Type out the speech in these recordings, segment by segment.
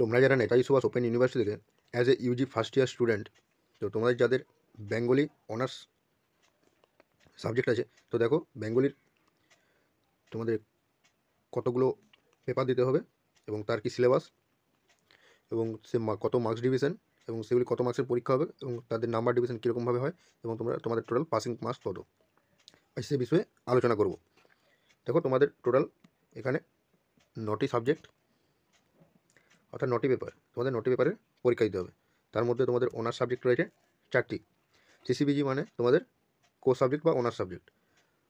তোমরা যারা Netaji Subhash open university থেকে as a Yuji first year student, তো তোমাদের যাদের বেঙ্গলি অনার্স সাবজেক্ট আছে, তো দেখো বেঙ্গলির তোমাদের কতগুলো পেপার দিতে হবে এবং তার কি সিলেবাস এবং সে কত মার্কস ডিভিশন এবং সেগুলি কত মার্কসের পরীক্ষা হবে এবং তাদের নাম্বার ডিভিশন কীরকমভাবে হয় এবং তোমাদের টোটাল পাসিং মার্কস কত, সে বিষয়ে আলোচনা করব। দেখো তোমাদের টোটাল এখানে 9টি সাবজেক্ট অর্থাৎ 9টি পেপার, তোমাদের 9টি পেপারের পরীক্ষা দিতে হবে। তার মধ্যে তোমাদের অনার্স সাবজেক্ট রয়েছে 4টি। সিসিবিজি মানে তোমাদের কোর সাবজেক্ট বা অনার্স সাবজেক্ট।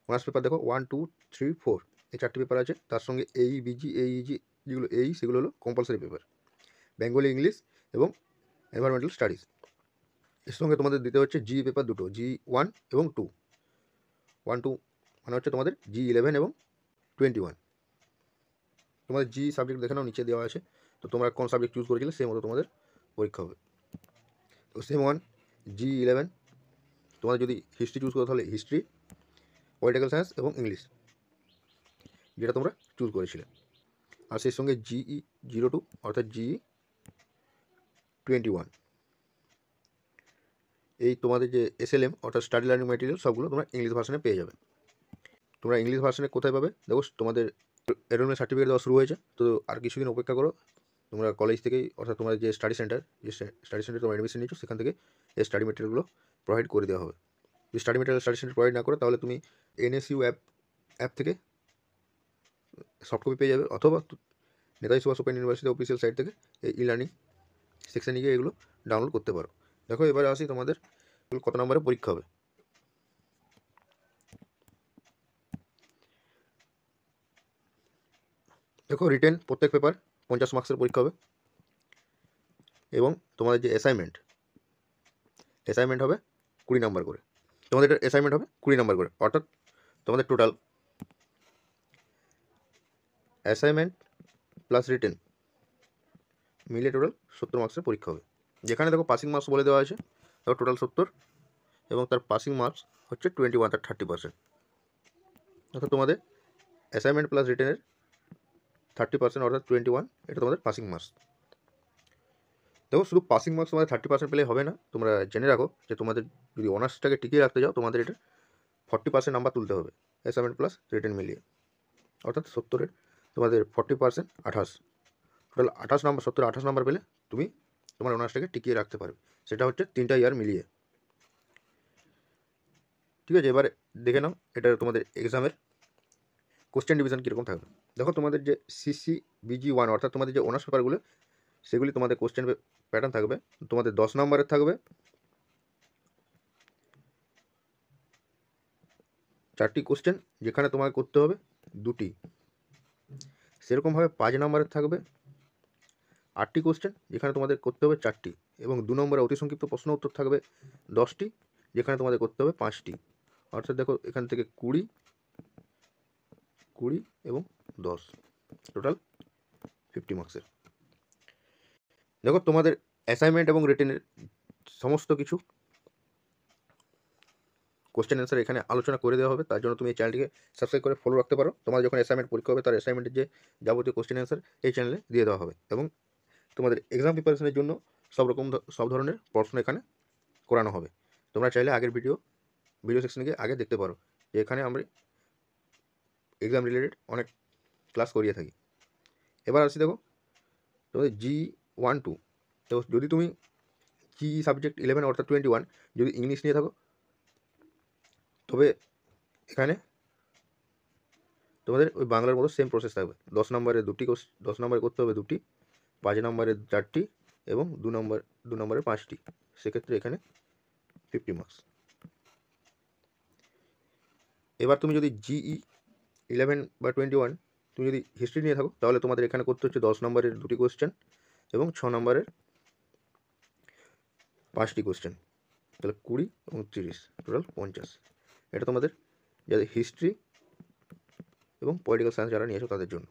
অনার্স পেপার দেখো 1, 2, 3, 4 এই 4টি পেপার আছে। তার সঙ্গে বিজি, এইজি যেগুলো সেগুলো হলো কম্পালসারি পেপার, বেঙ্গলি, ইংলিশ এবং এনভায়রনমেন্টাল স্টাডিজ। এর সঙ্গে তোমাদের দিতে হচ্ছে জি পেপার দুটো, G1 এবং 2। 1, 2 মানে হচ্ছে তোমাদের G11 এবং 21। তোমাদের জি সাবজেক্ট দেখে নাও, নিচে দেওয়া আছে। তো তোমরা কোন সাবজেক্ট চুজ করেছিলে সেই মতো তোমাদের পরীক্ষা হবে। তো সেম 1, G11 তোমাদের যদি হিস্ট্রি চুজ করো তাহলে হিস্ট্রি, পলিটিক্যাল সায়েন্স এবং ইংলিশ, যেটা তোমরা চুজ করেছিলে। আর সেই সঙ্গে GE02 অর্থাৎ GE21 এই তোমাদের যে SLM অর্থাৎ স্টাডি লার্নিং ম্যাটেরিয়াল সবগুলো তোমরা ইংলিশ ভার্সনে পেয়ে যাবে। তোমরা ইংলিশ ভার্সনে কোথায় পাবে? দেখো তোমাদের এনরোলমেন্ট সার্টিফিকেট দেওয়া শুরু হয়েছে, তো আর কিছুদিন অপেক্ষা করো। তোমরা কলেজ থেকেই অর্থাৎ তোমাদের যে স্টাডি সেন্টার তোমরা অ্যাডমিশন নিচ্ছ সেখান থেকে এই স্টাডি মেটেরিয়ালগুলো প্রোভাইড করে দেওয়া হবে। যদি স্টাডি সেন্টার প্রোভাইড না করে তাহলে তুমি NSU অ্যাপ থেকে সফট কপি পেয়ে যাবে, অথবা Netaji Subhash open university official site থেকে এই লার্নিং সেকশানে গিয়ে এগুলো ডাউনলোড করতে পারো। দেখো এবারে আসি তোমাদের কত নম্বরে পরীক্ষা হবে। দেখো রিটেন প্রত্যেক পেপার 50 মার্কসের পরীক্ষা হবে এবং তোমাদের যে অ্যাসাইনমেন্ট হবে 20 নাম্বার করে। তোমাদের অ্যাসাইনমেন্ট হবে 20 নাম্বার করে, অর্থাৎ তোমাদের টোটাল অ্যাসাইনমেন্ট প্লাস রিটেন মিলে টোটাল 70 মার্কসের পরীক্ষা হবে। যেখানে দেখো পাসিং মার্কস বলে দেওয়া আছে, দেখো টোটাল 70 এবং তার পাসিং মার্কস হচ্ছে 21, তার 30%। অর্থাৎ তোমাদের অ্যাসাইনমেন্ট প্লাস রিটেনের 30% অর্থাৎ 21, এটা তোমাদের পাসিং মার্কস। দেখো শুধু পাসিং মার্কস তোমাদের 30% পেলে হবে না, তোমরা জেনে রাখো যে তোমাদের যদি অনার্সটাকে টিকিয়ে রাখতে যাও তোমাদের এটা 40% নাম্বার তুলতে হবে অ্যাসাইনমেন্ট প্লাস রিটেন মিলিয়ে। অর্থাৎ 70-এর তোমাদের 40% 28, টোটাল 28 নাম্বার, 70 28 নাম্বার পেলে তুমি তোমার অনার্সটাকে টিকিয়ে রাখতে পারবে। সেটা হচ্ছে 3টা ইয়ার মিলিয়ে। ঠিক আছে, এবারে দেখে নাও এটা তোমাদের এক্সামের কোশ্চেন ডিভিশন কীরকম থাকবে। দেখো তোমাদের যে CCBG1 অর্থাৎ তোমাদের যে অনার্স পেপারগুলো সেগুলি তোমাদের কোশ্চেন প্যাটার্ন থাকবে। তোমাদের 10 নম্বরের থাকবে 4টি কোশ্চেন, যেখানে তোমাকে করতে হবে 2টি। সেরকমভাবে 5 নম্বরের থাকবে 8টি কোশ্চেন, যেখানে তোমাদের করতে হবে 4টি, এবং 2 নম্বরে অতি সংক্ষিপ্ত প্রশ্ন উত্তর থাকবে 10টি, যেখানে তোমাদের করতে হবে 5টি। অর্থাৎ দেখো এখান থেকে 20 এবং 10, টোটাল 50 মার্কসের। দেখো তোমাদের অ্যাসাইনমেন্ট এবং রিটেনের সমস্ত কিছু কোশ্চেন অ্যান্সার এখানে আলোচনা করে দেওয়া হবে। তার জন্য তুমি এই চ্যানেলটিকে সাবস্ক্রাইব করে ফলো রাখতে পারো। তোমার যখন অ্যাসাইনমেন্ট পরীক্ষা হবে তার অ্যাসাইনমেন্টের যে যাবতীয় কোশ্চেন অ্যান্সার এই চ্যানেলে দিয়ে দেওয়া হবে, এবং তোমাদের এক্সাম প্রিপারেশনের জন্য সব ধরনের প্রশ্ন এখানে করানো হবে। তোমরা চাইলে আগের ভিডিও সেকশনে গিয়ে আগে দেখতে পারো, যে এখানে আমরা এক্সাম রিলেটেড অনেক ক্লাস করিয়ে থাকি। এবার আসি দেখো তোমাদের G12, তো যদি তুমি সাবজেক্ট 11 অর্থাৎ 21 যদি ইংলিশ নিয়ে থাকো, তবে এখানে তোমাদের ওই বাংলার মতো সেম প্রসেস থাকবে। 10 নম্বরে 10 নম্বরে করতে হবে 2টি, 5 নম্বরে 4টি এবং 2 নম্বরে 5টি। সেক্ষেত্রে এখানে 50 মার্কস। এবার তুমি যদি GE11 বা 21 তুমি যদি হিস্ট্রি নিয়ে থাকো, তাহলে তোমাদের এখানে করতে হচ্ছে 10 নম্বরের 2টি কোশ্চেন এবং 6 নম্বরের 5টি কোশ্চেন, তাহলে 20 এবং 30, টোটাল 50। এটা তোমাদের যাদের হিস্ট্রি এবং পলিটিক্যাল সায়েন্স যারা নিয়েছো তাদের জন্য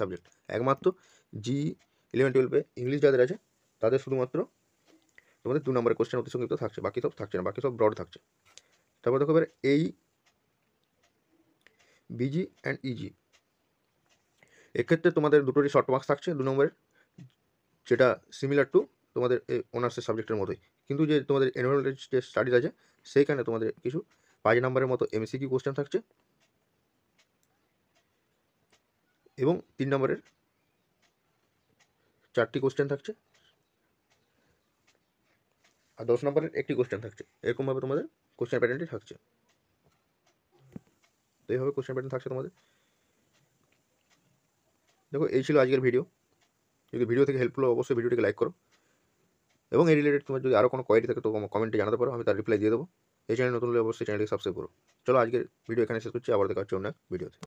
সাবজেক্ট। একমাত্র G11-12 ইংলিশ যাদের আছে তাদের শুধুমাত্র তোমাদের 2 নম্বরের কোশ্চেন অতি সংক্ষিপ্ত থাকছে, বাকি সব থাকছে না, বাকি সব ব্রড থাকছে। তারপর দেখো এবার BG অ্যান্ড EG, এক্ষেত্রে তোমাদের দুটোরই শর্ট মার্কস থাকছে 2 নম্বরের। যেটা সিমিলার টু তোমাদের এই অনার্সের সাবজেক্টের মতোই, কিন্তু যে তোমাদের এনভায়রনমেন্টাল যে স্টাডিজ আছে সেইখানে তোমাদের কিছু 5 নাম্বারের মতো এমসিকিউ কোশ্চেন থাকছে এবং 3 নম্বরের 4টি কোশ্চেন থাকছে আর 10 নম্বরের একটি কোশ্চেন থাকছে। এরকমভাবে তোমাদের কোশ্চেন প্যাটার্নটি থাকছে। তো এইভাবে কোশ্চেন প্যাটার্ন থাকছে তোমাদের। দেখো এই ছিল আজকের ভিডিও। যদি ভিডিও থেকে হেল্পফুল হয় অবশ্যই ভিডিওটিকে লাইক করো এবং এই রিলেটেড তোমার যদি আরও কোনো কোয়ারি থাকে তো কমেন্টে জানাতে পারো, আমি তার রিপ্লাই দিয়ে দেবো। এই চ্যানেল নতুন হলে অবশ্যই চ্যানেলটিকে সাবস্ক্রাইব করো। চলো আজকের ভিডিও এখানে শেষ করছি, আবার দেখা হচ্ছে অন্য ভিডিওতে।